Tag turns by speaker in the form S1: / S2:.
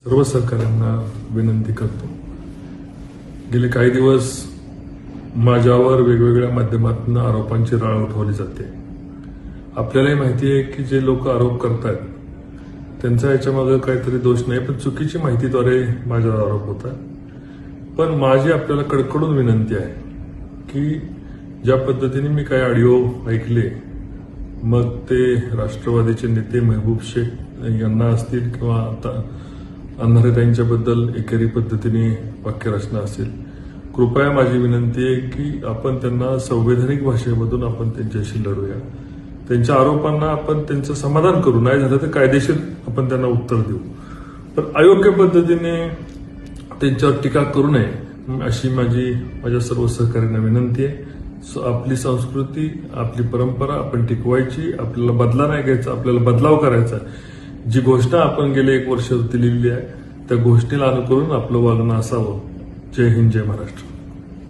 S1: सर्व सहकाऱ्यांना विनंती करतो. गेले काही दिवस माझ्यावर वेगवेगळ्या माध्यमातून आरोपांची राळ उठवली जाते. आपल्यालाही माहिती आहे की जे लोक आरोप करतात त्यांचा याच्यामागे काहीतरी दोष नाही, पण चुकीची माहितीद्वारे माझ्यावर आरोप होतात. पण माझी आपल्याला कडकडून विनंती आहे की ज्या पद्धतीने मी काही ऑडिओ ऐकले, मग ते राष्ट्रवादीचे नेते महबूब शेख यांना असतील किंवा आता अंधारेताईंच्याबद्दल एकेरी पद्धतीने वाक्यरचना असेल, कृपया माझी विनंती आहे की आपण त्यांना संवैधानिक भाषेमधून आपण त्यांच्याशी लढूया. त्यांच्या आरोपांना आपण त्यांचं समाधान करू, नाही झालं तर कायदेशीर आपण त्यांना उत्तर देऊ, पण अयोग्य पद्धतीने त्यांच्यावर टीका करू नये अशी माझ्या सर्व सहकाऱ्यांना विनंती आहे. आपली संस्कृती, आपली परंपरा आपण टिकवायची, आपल्याला बदला नाही घ्यायचा, आपल्याला बदलाव करायचा. जी घोषणा आपण गेले 1 वर्ष दिलेली आहे त्या घोषणेला अनुकरून आपलं वागणं असावं. जय हिंद, जय महाराष्ट्र.